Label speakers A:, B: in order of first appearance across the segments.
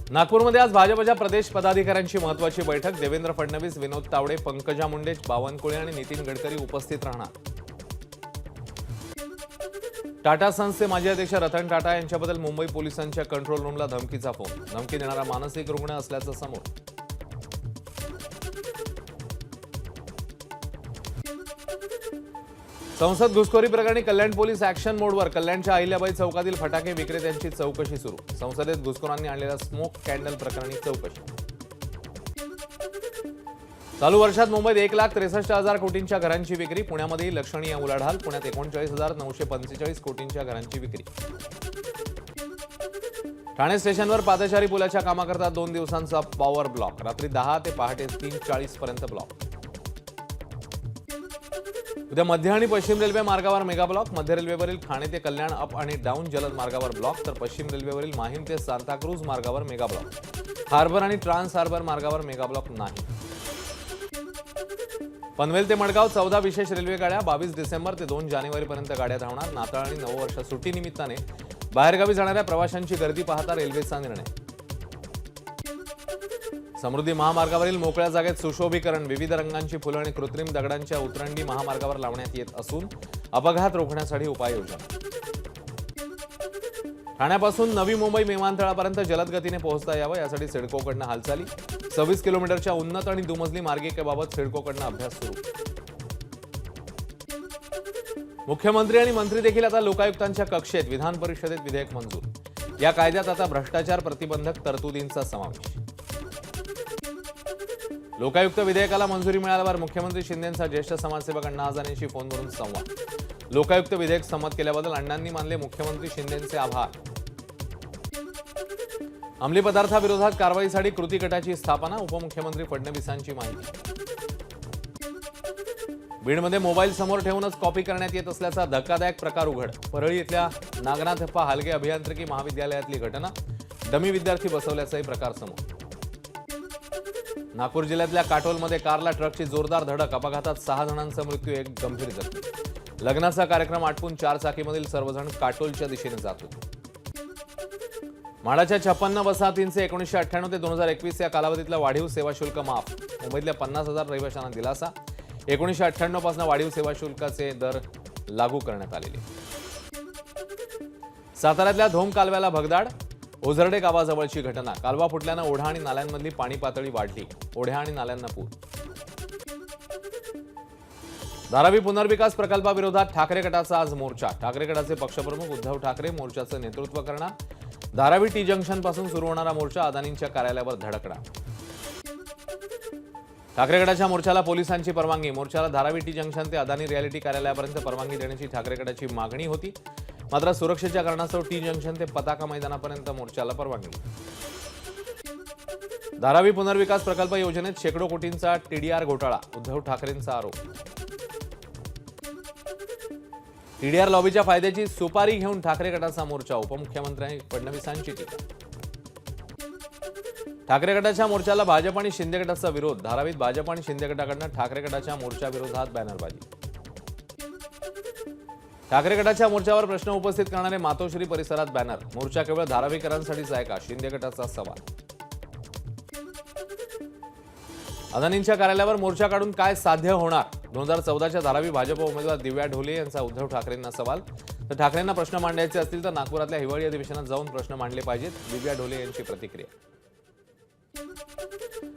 A: नागपूरमध्ये आज भाजपच्या प्रदेश पदाधिकाऱ्यांची महत्त्वाची बैठक। देवेंद्र फडणवीस, विनोद तावडे, पंकजा मुंडे, बावनकुळे आणि नितीन गडकरी उपस्थित राहणार। टाटा सन्सचे माजी अध्यक्ष रतन टाटा यांच्याबद्दल मुंबई पोलिसांच्या कंट्रोल रूमला धमकीचा फोन। धमकी देणारा मानसिक रुग्ण असल्याचं समोर। संसद घुसखोरी प्रकरणी कल्याण पोलीस ऍक्शन मोडवर। कल्याणच्या अहिल्याबाई चौकातील फटाके विक्रेत्यांची चौकशी सुरू। संसदेत घुसखोरांनी आणलेल्या स्मोक कॅन्डल प्रकरणी चौकशी। चालू वर्षात मुंबईत 1,63,000 कोटींच्या घरांची विक्री। पुण्यामध्ये लक्षणीय उलाढाल। पुण्यात 39,945 कोटींच्या घरांची विक्री। ठाणे स्टेशनवर पादचारी पुलाच्या कामाकरता 2 दिवसांचा पॉवर ब्लॉक। रात्री 10 ते पहाटे 3:40 पर्यंत ब्लॉक। उद्या मध्य आणि पश्चिम रेल्वे मार्गावर मेगा ब्लॉक। मध्य रेल्वेवरील ठाणे ते कल्याण अप आणि डाऊन जलद मार्गावर ब्लॉक, तर पश्चिम रेल्वेवरील माहीम ते सांताक्रूज मार्गावर मेगा ब्लॉक। हार्बर आणि ट्रान्स हार्बर मार्गावर मेगा ब्लॉक नाही। पनवेल ते मडगाव 14 विशेष रेल्वे गाड्या। 22 डिसेंबर ते 2 जानेवारीपर्यंत गाड्या धावणार। नाताळ आणि नववर्ष सुट्टीनिमित्ताने बाहेरगावी जाणाऱ्या प्रवाशांची गर्दी पाहता रेल्वेचा निर्णय। समृद्धी महामार्गावरील मोकळ्या जागेत सुशोभीकरण। विविध रंगांची फुलं आणि कृत्रिम दगडांच्या उतरंडी महामार्गावर लावण्यात येत असून अपघात रोखण्यासाठी उपाययोजना। ठाण्यापासून नवी मुंबई विमानतळापर्यंत जलद गतीने पोहोचता यावं यासाठी सिडकोकडनं हालचाली। 26 किलोमीटरच्या उन्नत आणि दुमजली मार्गिकेबाबत सिडकोकडनं अभ्यास सुरू। मुख्यमंत्री आणि मंत्री देखील आता लोकायुक्तांच्या कक्षेत। विधान परिषदेत विधेयक मंजूर। या कायद्यात आता भ्रष्टाचार प्रतिबंधक तरतुदींचा समावेश। लोकायुक्त विधेयकाला मंजुरी मिळाल्यावर मुख्यमंत्री शिंदेंचा ज्येष्ठ समाजसेवक अण्णा हजारेंशी फोनवरून संवाद। लोकायुक्त विधेयक संमत केल्याबद्दल अण्णांनी मानले मुख्यमंत्री शिंदेंचे आभार। अंमली पदार्थाविरोधात कारवाईसाठी कृती गटाची स्थापना। उपमुख्यमंत्री फडणवीसांची माहिती। बीडमध्ये मोबाईल समोर ठेवूनच कॉपी करण्यात येत असल्याचा धक्कादायक प्रकार उघड। परळी इथल्या नागनाथप्पा हालगे अभियांत्रिकी महाविद्यालयातली घटना। डमी विद्यार्थी बसवल्याचाही प्रकार समोर। नागपूर जिल्ह्यातल्या काटोलमध्ये कारला ट्रकची जोरदार धडक। अपघातात 6 जणांचा मृत्यू, 1 गंभीर जखमी। लग्नाचा कार्यक्रम आटपून 4 चाकीमधील सर्वजण काटोलच्या दिशेने जात होते। म्हाडाच्या 56 वसाहतींचे 1998 ते 2021 या कालावधीतलं वाढीव सेवा शुल्क माफ। मुंबईतल्या 50,000 रहिवाशांना दिलासा। 1998 पासून वाढीव सेवा शुल्काचे दर लागू करण्यात आलेले। साताऱ्यातल्या धोम कालव्याला भगदाड। ओझरडे गावाजवळची घटना। कालवा फुटल्यानं ओढा आणि नाल्यांमधली पाणी पातळी वाढली। ओढ्या आणि नाल्यांना पूर। धारावी पुनर्विकास प्रकल्पाविरोधात ठाकरे गटाचा आज मोर्चा। ठाकरे गटाचे पक्षप्रमुख उद्धव ठाकरे मोर्चाचं नेतृत्व करणार। धारावी टी जंक्शन पासून सुरू होणारा मोर्चा अदानींच्या कार्यालयावर धडकणार। ठाकरे गटाच्या मोर्चाला पोलिसांची परवानगी। मोर्चाला धारावी टी जंक्शन ते अदानी रियालिटी कार्यालयापर्यंत परवानगी देण्याची ठाकरे गटाची मागणी होती, मात्र सुरक्षेच्या कारणास्तव टी जंक्शन ते पताका मैदानापर्यंत मोर्चाला परवानगी। धारावी पुनर्विकास प्रकल्प योजनेत शेकडो कोटींचा टीडीआर घोटाळा। उद्धव ठाकरेंचा आरोप। टीडीआर लॉबीच्या फायद्याची सुपारी घेऊन ठाकरे गटाचा मोर्चा। उपमुख्यमंत्री फडणवीसांची टीका। ठाकरे गटाच्या मोर्चाला भाजप आणि शिंदे गटाचा विरोध। धारावीत भाजप आणि शिंदे गटाकडून ठाकरे गटाच्या मोर्चाविरोधात बॅनरबाजी। ठाकरे गटाच्या मोर्चावर प्रश्न उपस्थित करणारे मातोश्री परिसरात बॅनर। मोर्चा केवळ धारावीकरांसाठीच आहे का, शिंदे गटाचा सवाल। अदानींच्या कार्यालयावर मोर्चा काढून काय साध्य होणार? 2014च्या धारावी भाजप उमेदवार दिव्या ढोले यांचा उद्धव ठाकरेंना सवाल। तर ठाकरेंना प्रश्न मांडायचे असतील तर नागपुरातल्या हिवाळी अधिवेशनात जाऊन प्रश्न मांडले पाहिजेत, दिव्या ढोले यांची प्रतिक्रिया।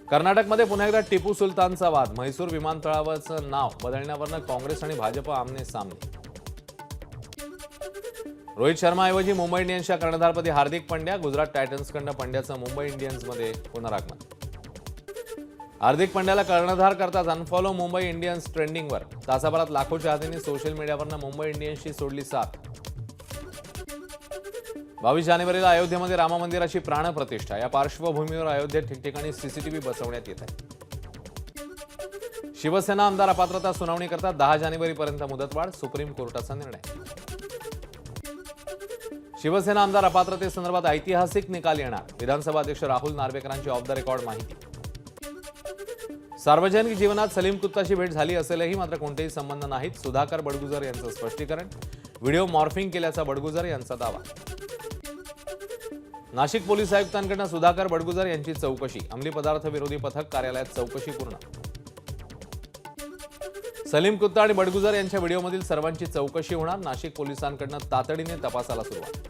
A: कर्नाटकमध्ये पुन्हा एकदा टिपू सुलतानचा वाद। म्हैसूर विमानतळावरचं नाव बदलण्यावरनं काँग्रेस आणि भाजप आमने सामने। रोहित शर्माऐवजी मुंबई इंडियन्सच्या कर्णधारपदी हार्दिक पंड्या। गुजरात टायटन्सकडनं पंड्याचं मुंबई इंडियन्समध्ये पुनरागमन। हार्दिक पंड्याला कर्णधार करताच अनफॉलो मुंबई इंडियन्स ट्रेंडिंगवर। तासाभरात लाखो चाहत्यांनी सोशल मीडियावरनं मुंबई इंडियन्सची सोडली साथ। 22 जानेवारीला अयोध्येमध्ये राम मंदिराची प्राणप्रतिष्ठा। या पार्श्वभूमीवर अयोध्येत ठिकठिकाणी सीसीटीव्ही बसवण्यात येत आहे। शिवसेना आमदार अपात्रता सुनावणी करता 10 जानेवारीपर्यंत मुदतवाढ। सुप्रीम कोर्टाचा निर्णय। शिवसेना आमदार अपात्रतेसंदर्भात ऐतिहासिक निकाल येणार। विधानसभा अध्यक्ष राहुल नार्वेकरांची ऑफ द रेकॉर्ड माहिती। सार्वजनिक जीवनात सलीम कुत्ताची भेट झाली असेलही मात्र कोणतेही संबंध नाहीत, सुधाकर बडगुजर यांचं स्पष्टीकरण। व्हिडिओ मॉर्फिंग केल्याचा बडगुजर यांचा दावा। नाशिक पोलीस आयुक्तांकडून सुधाकर बडगुजर यांची चौकशी, अंमली पदार्थ विरोधी पथक कार्यालयात चौकशी पूर्ण. सलीम कुत्ता आणि बडगुजर यांच्या व्हिडिओमधील सर्वांची चौकशी होणार, नाशिक पोलिसांकडून तातडीने तपासाला सुरुवात.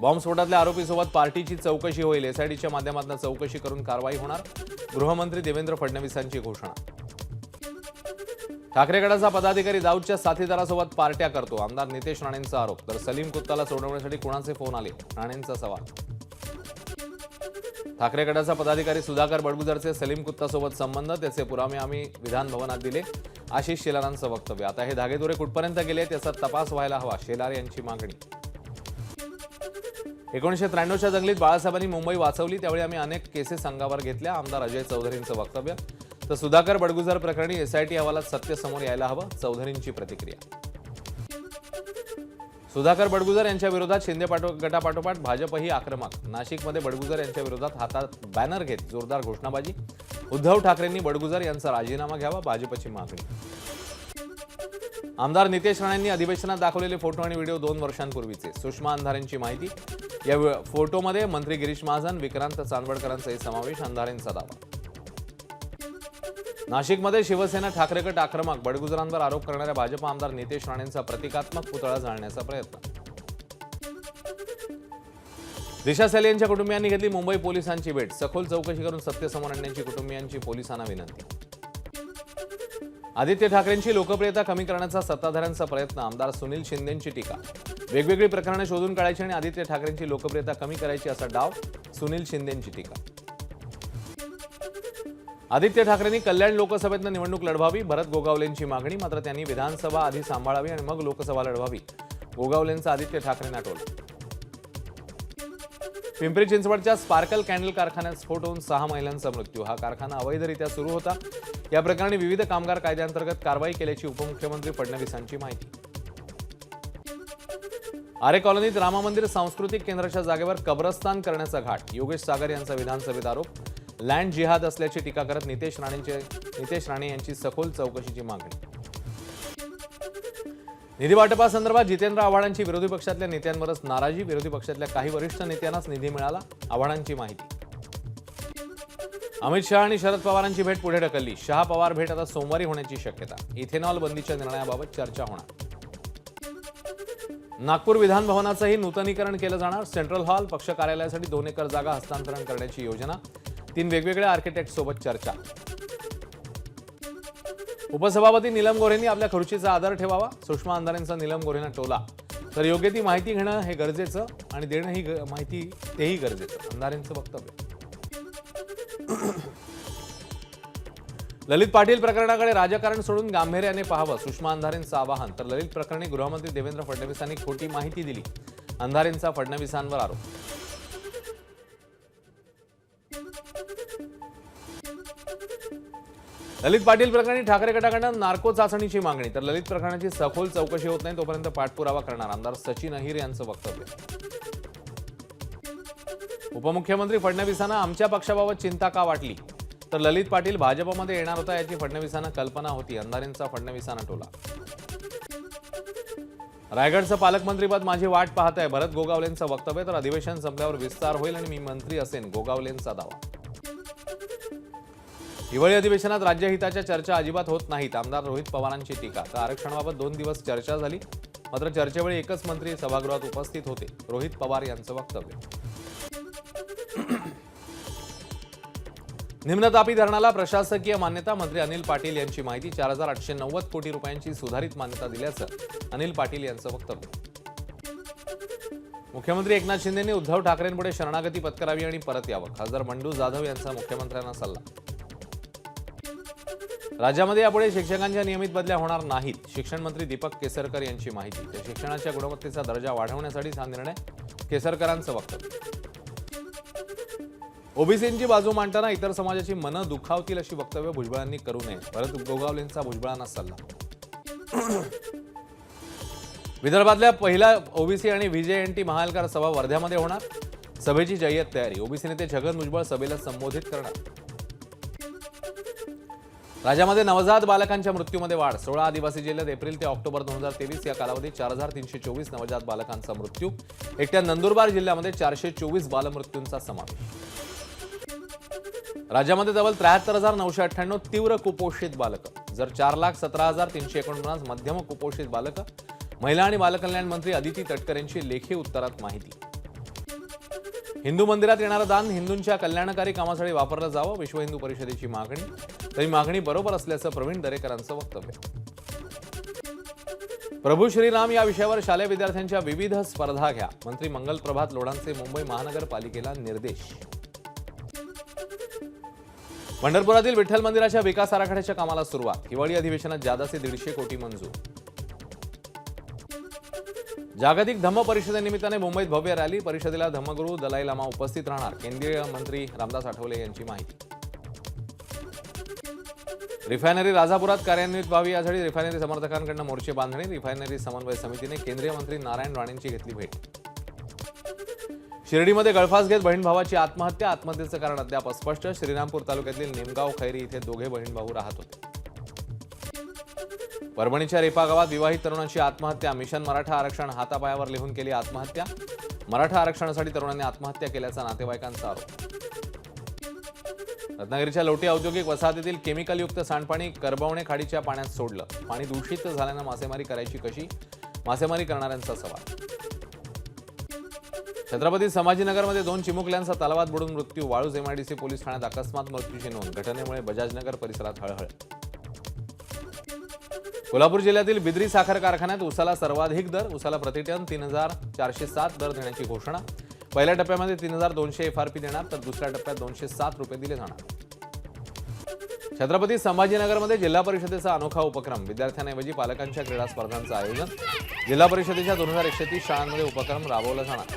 A: बॉम्बस्फोटातल्या आरोपीसोबत पार्टीची चौकशी होईल, एसआयटीच्या माध्यमातून चौकशी करून कारवाई होणार, गृहमंत्री देवेंद्र फडणवीसांची घोषणा. ठाकरे गटाचा पदाधिकारी दाऊदच्या साथीदारासोबत पार्ट्या करतो, आमदार नितेश राणेंचा आरोप. तर सलीम कुत्ताला सोडवण्यासाठी कोणाचे फोन आले, राणेंचा सवाल. ठाकरे गटाचा पदाधिकारी सुधाकर बडगुजरचे सलीम कुत्तासोबत संबंध, त्याचे पुरावे आम्ही विधान भवनात दिले, आशिष शेलारांचं वक्तव्य. आता हे धागेदोरे कुठपर्यंत गेले त्याचा तपास व्हायला हवा, शेलार यांची मागणी. 1993च्या दंगलीत बाळासाहेबांनी मुंबई वाचवली, त्यावेळी आम्ही अनेक केसेस अंगावर घेतल्या, आमदार अजय चौधरींचं वक्तव्य. तर सुधाकर बडगुजर प्रकरणी एसआयटी अहवालात सत्य समोर यायला हवं, चौधरींची प्रतिक्रिया. सुधाकर बडगुजर यांच्या विरोधात शिंदे गटापाठोपाठ भाजपही आक्रमक, नाशिकमध्ये बडगुजर यांच्या विरोधात हातात बॅनर घेत जोरदार घोषणाबाजी. उद्धव ठाकरेंनी बडगुजर यांचा राजीनामा घ्यावा, भाजपची मागणी. आमदार नितेश राणेंनी अधिवेशनात दाखवलेले फोटो आणि व्हिडिओ 2 वर्षांपूर्वीचे, सुषमा अंधारेंची माहिती. या फोटोमध्ये मंत्री गिरीश महाजन, विक्रांत चांदवडकरांचाही समावेश, अंधारेंचा दावा. नाशिकमध्ये शिवसेना ठाकरे गट आक्रमक, बडगुजरांवर आरोप करणाऱ्या भाजप आमदार नितेश राणेंचा प्रतिकात्मक पुतळा जाळण्याचा प्रयत्न. दिशा सैल यांच्या कुटुंबियांनी घेतली मुंबई पोलिसांची भेट, सखोल चौकशी करून सत्य समोर आणण्याची कुटुंबियांची पोलिसांना विनंती. आदित्य ठाकरेंची लोकप्रियता कमी करण्याचा सत्ताधाऱ्यांचा प्रयत्न, आमदार सुनील शिंदेंची टीका. वेगवेगळी प्रकरणे शोधून काढायची आणि आदित्य ठाकरेंची लोकप्रियता कमी करायची असा डाव, सुनील शिंदेंची टीका. आदित्य ठाकरेंनी कल्याण लोकसभेतनं निवडणूक लढवावी, भरत गोगावलेंची मागणी. मात्र त्यांनी विधानसभा आधी सांभाळावी आणि मग लोकसभा लढवावी, गोगावलेंचा आदित्य ठाकरेंना टोल. पिंपरी चिंचवडच्या स्पार्कल कॅन्डल कारखान्यात स्फोट होऊन 6 महिलांचा मृत्यू, हा कारखाना अवैधरित्या सुरू होता. या प्रकरणी विविध कामगार कायद्याअंतर्गत कारवाई केल्याची उपमुख्यमंत्री फडणवीसांची माहिती. आरे कॉलनीत राम मंदिर सांस्कृतिक केंद्राच्या जागेवर कब्रस्तान करण्याचा घाट, योगेश सागर यांचा विधानसभेत आरोप. लँड जिहाद असल्याची टीका करत नितेश राणे यांची सखोल चौकशीची मागणी. निधी वाटपासंदर्भात जितेंद्र आव्हाडांची विरोधी पक्षातल्या नेत्यांवरच नाराजी, विरोधी पक्षातल्या काही वरिष्ठ नेत्यांनाच निधी मिळाला, आव्हाडांची माहिती. अमित शहा आणि शरद पवारांची भेट पुढे ढकलली, शहा पवार भेट आता सोमवारी होण्याची शक्यता. इथेनॉल बंदीच्या निर्णयाबाबत चर्चा होणार. नागपूर विधान भवनाचंही नूतनीकरण केलं जाणार, सेंट्रल हॉल, पक्ष कार्यालयासाठी 2 एकर जागा हस्तांतरण करण्याची योजना. 3 वेगवेगळ्या आर्किटेक्ट सोबत चर्चा. उपसभापती नीलम गोऱ्हेंनी आपल्या खुर्चीचा आदर ठेवावा, सुषमा अंधारेंचा नीलम गोऱ्हेंना टोला. तर योग्य ती माहिती घेणं हे गरजेचं आणि देणं ही माहिती तेही गरजेचं, अंधारेंचं वक्तव्य. ललित पाटील प्रकरणाकडे राजकारण सोडून गांभीर्याने पाहावं, सुषमा अंधारेंचं आवाहन. तर ललित प्रकरणी गृहमंत्री देवेंद्र फडणवीसांनी खोटी माहिती दिली, अंधारेंचा फडणवीसांवर आरोप. ललित पाटील प्रकरणी ठाकरे गटाकडून नार्को चाचणीची मागणी. तर ललित प्रकरणाची सखोल चौकशी होत नाही तोपर्यंत पाठपुरावा करणार, आमदार सचिन अहिर यांचं वक्तव्य. उपमुख्यमंत्री फडणवीसांना आमच्या पक्षाबाबत चिंता का वाटली, तर ललित पाटील भाजपमध्ये येणार होता याची फडणवीसांना कल्पना होती, अंधारेंचा फडणवीसांना टोला. रायगडचं पालकमंत्रीपद माझी वाट पाहत आहे, भरत गोगावलेंचं वक्तव्य. तर अधिवेशन संपल्यावर विस्तार होईल आणि मी मंत्री असेन, गोगावलेंचा दावा. हिवाळी अधिवेशनात राज्यहिताच्या चर्चा अजिबात होत नाहीत, आमदार रोहित पवारांची टीका. तर आरक्षणाबाबत 2 दिवस चर्चा झाली, मात्र चर्चेवेळी एकच मंत्री सभागृहात उपस्थित होते, रोहित पवार यांचं वक्तव्य. निम्नतापी धरणाला प्रशासकीय मान्यता, मंत्री अनिल पाटील यांची माहिती. 4890 कोटी रुपयांची सुधारित मान्यता दिल्याचं अनिल पाटील यांचं वक्तव्य. मुख्यमंत्री एकनाथ शिंदेंनी उद्धव ठाकरेंपुढे शरणागती पत्करावी आणि परत यावं, खासदार बंडू जाधव यांचा मुख्यमंत्र्यांना सल्ला. राज्यामध्ये यापुढे शिक्षकांच्या नियमित बदल्या होणार नाहीत, शिक्षण मंत्री दीपक केसरकर यांची माहिती. तर शिक्षणाच्या गुणवत्तेचा दर्जा वाढवण्यासाठीच हा निर्णय, केसरकरांचं वक्तव्य. ओबीसींची बाजू मांडताना इतर समाजाची मनं दुखावतील अशी वक्तव्य भुजबळांनी करू नये, भरत गोगावलेंचा भुजबळांना सल्ला. विदर्भातल्या पहिला ओबीसी आणि व्हीजेएनटी महाविकास सभा वर्ध्यामध्ये होणार, सभेची जय्यत तयारी. ओबीसी नेते छगन भुजबळ सभेला संबोधित करणार. राज्यामध्ये नवजात बालकांच्या मृत्यूमध्ये वाढ. 16 आदिवासी जिल्ह्यात एप्रिल ते ऑक्टोबर 2023 या कालावधीत 4324 नवजात बालकांचा मृत्यू. एकट्या नंदुरबार जिल्ह्यामध्ये 424 बालमृत्यूंचा समावेश. राज्यामध्ये तब्बल 73,998 तीव्र कुपोषित बालकं. जर 4,17,349 मध्यम कुपोषित बालकं. महिला आणि बालकल्याण मंत्री अदिती तटकर यांची लेखी उत्तरात माहिती. हिंदू मंदिरात येणारं दान हिंदूंच्या कल्याणकारी कामासाठी वापरलं जावं, विश्व हिंदू परिषदेची मागणी. तरी मागणी बरोबर असल्याचं प्रवीण दरेकरांचं वक्तव्य. प्रभू श्रीराम या विषयावर शालेय विद्यार्थ्यांच्या विविध स्पर्धा घ्या, मंत्री मंगल प्रभात लोढांचे मुंबई महानगरपालिकेला निर्देश. पंढरपुरातील विठ्ठल मंदिराच्या विकास आराखड्याच्या कामाला सुरुवात. हिवाळी अधिवेशनात जादाचे 150 कोटी मंजूर. जागतिक धम्म परिषदेनिमित्ताने मुंबईत भव्य रॅली. परिषदेला धम्मगुरू दलाई लामा उपस्थित राहणार, केंद्रीय मंत्री रामदास आठवले यांची माहिती. रिफायनरी राजापुरात कार्यान्वित व्हावी यासाठी रिफायनरी समर्थकांकडून मोर्चे बांधणी. रिफायनरी समन्वय समितीने केंद्रीय मंत्री नारायण राणेंची घेतली भेट. शिर्डीमध्ये गळफास घेत बहीण भावाची आत्महत्या. आत्महत्येचं कारण अद्याप अस्पष्ट. श्रीरामपूर तालुक्यातील निमगाव खैरी इथे दोघे बहीण भाऊ राहत होते. परभणीच्या रेपा गावात विवाहित तरुणाची आत्महत्या. मिशन मराठा आरक्षण हातापायावर लिहून केली आत्महत्या. मराठा आरक्षणासाठी तरुणांनी आत्महत्या केल्याचा नातेवाईकांचा आरोप. रत्नागिरीच्या लोटी औद्योगिक वसाहतीतील केमिकलयुक्त सांडपाणी करबवणे खाडीच्या पाण्यात सोडलं. पाणी दूषित झाल्यानं मासेमारी करायची कशी, मासेमारी करणाऱ्यांचा सवाल. छत्रपती संभाजीनगरमध्ये 2 चिमुकल्यांचा तलावात बुडून मृत्यू. वाळूज एमआयडीसी पोलीस ठाण्यात अकस्मात मृत्यूची नोंद. घटनेमुळे बजाजनगर परिसरात हळहळ. कोल्हापूर जिल्ह्यातील बिद्री साखर कारखान्यात उसाला सर्वाधिक दर. उसाला प्रतिटन 3,407 दर देण्याची घोषणा. पहिल्या टप्प्यामध्ये 3,200 एफआरपी देणार, तर दुसऱ्या टप्प्यात 207 रुपये दिले जाणार. छत्रपती संभाजीनगरमध्ये जिल्हा परिषदेचा अनोखा उपक्रम. विद्यार्थ्यांऐवजी पालकांच्या क्रीडा स्पर्धांचं आयोजन. जिल्हा परिषदेच्या 2131 शाळांमध्ये उपक्रम राबवला जाणार.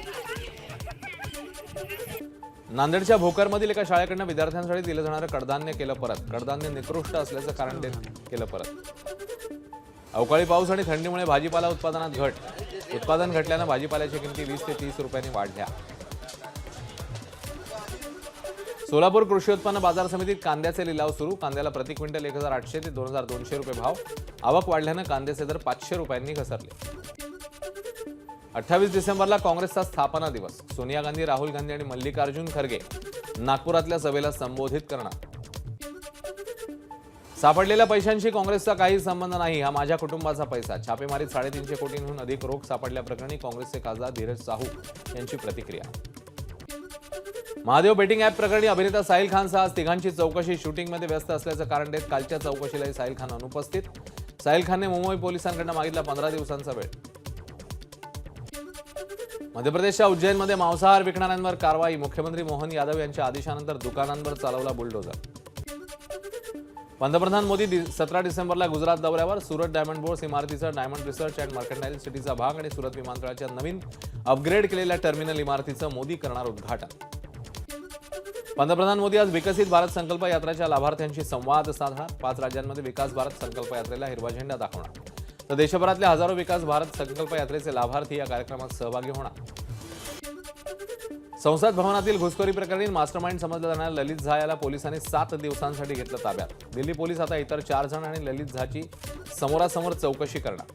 A: नांदेडच्या भोकरमधील एका शाळेकडून विद्यार्थ्यांसाठी दिलं जाणारं कडधान्य केलं परत. कडधान्य निकृष्ट असल्याचं कारण देत केलं परत. अवकाळी पाऊस आणि थंडीमुळे भाजीपाला उत्पादनात घट. उत्पादन घटल्यानं भाजीपाल्याच्या किमती 20 ते 30 रुपयांनी वाढल्या. सोलापूर कृषी उत्पन्न बाजार समितीत कांद्याचे लिलाव सुरू. कांद्याला प्रति क्विंटल 1,800 ते 2,200 रुपये भाव. आवक वाढल्यानं कांद्याचे दर 500 रुपयांनी घसरले. 28 डिसेंबरला काँग्रेसचा स्थापना दिवस. सोनिया गांधी, राहुल गांधी आणि मल्लिकार्जुन खरगे नागपुरातल्या सभेला संबोधित करणार. सापडलेल्या पैशांशी काँग्रेसचा काही संबंध नाही, हा माझ्या कुटुंबाचा पैसा. छापेमारीत 350 कोटींहून अधिक रोख सापडल्याप्रकरणी काँग्रेसचे खासदार धीरज साहू यांची प्रतिक्रिया. महादेव बेटिंग ॲप प्रकरणी अभिनेता साहिल खानसह आज तिघांची चौकशी. शूटिंगमध्ये व्यस्त असल्याचं कारण देत कालच्या चौकशीलाही साहिल खान अनुपस्थित. साहिल खानने मुंबई पोलिसांकडून मागितला 15 दिवसांचा वेळ. मध्य प्रदेशच्या उज्जैनमध्ये मांसाहार विकणाऱ्यांवर कारवाई. मुख्यमंत्री मोहन यादव यांच्या आदेशानंतर दुकानांवर चालवला बुलडोझर. पंतप्रधान मोदी 17 डिसेंबरला गुजरात दौऱ्यावर. सुरत डायमंड बोर्स इमारतीचा डायमंड रिसर्च अँड मर्कंटाईल सिटीचा भाग आणि सुरत विमानतळाच्या नवीन अपग्रेड केलेल्या टर्मिनल इमारतीचं मोदी करणार उद्घाटन. पंतप्रधान मोदी आज विकसित भारत संकल्प यात्राच्या लाभार्थ्यांशी संवाद साधणार. 5 राज्यांमध्ये विकास भारत संकल्प यात्रेला हिरवा झेंडा दाखवणार. तर देशभरातल्या हजारो विकास भारत संकल्प यात्रेचे लाभार्थी या कार्यक्रमात सहभागी होणार. संसद भवनातील घुसखोरी प्रकरणी मास्टरमाइंड समजला जाणाऱ्या ललित झा याला पोलिसांनी 7 दिवसांसाठी घेतलं ताब्यात. दिल्ली पोलीस आता इतर 4 जण आणि ललित झाची समोरासमोर चौकशी करणार.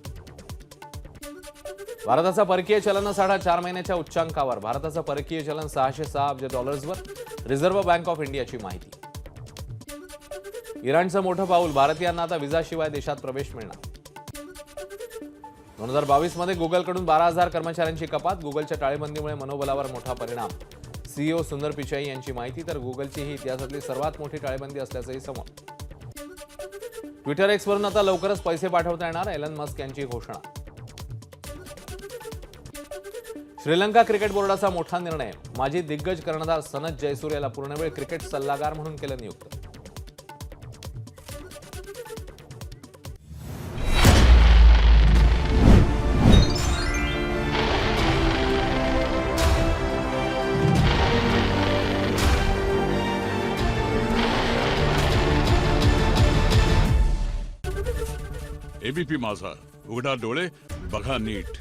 A: भारताचा परकीय चलनसाठा 4 महिन्याच्या उच्चांकावर. भारताचं परकीय चलन $606 अब्ज वर. रिझर्व्ह बँक ऑफ इंडियाची माहिती. इराणचं मोठं पाऊल. भारतीयांना आता विजाशिवाय देशात प्रवेश मिळणार. 2022 मध्ये गुगलकडून 12,000 कर्मचाऱ्यांची कपात. गुगलच्या टाळेबंदीमुळे मनोबलावर मोठा परिणाम. सीईओ सुंदर पिचाई यांची माहिती. तर गुगलची ही इतिहासातली सर्वात मोठी टाळेबंदी असल्याचंही समोर. ट्विटर एक्सवरून आता लवकरच पैसे पाठवता येणार. एलन मस्क यांची घोषणा. श्रीलंका क्रिकेट बोर्डाचा मोठा निर्णय. माजी दिग्गज कर्णधार सनथ जयसूर्य याला पूर्णवेळ क्रिकेट सल्लागार म्हणून केलं नियुक्त.
B: एबीपी माझा, उघडा डोळे बघा नीट.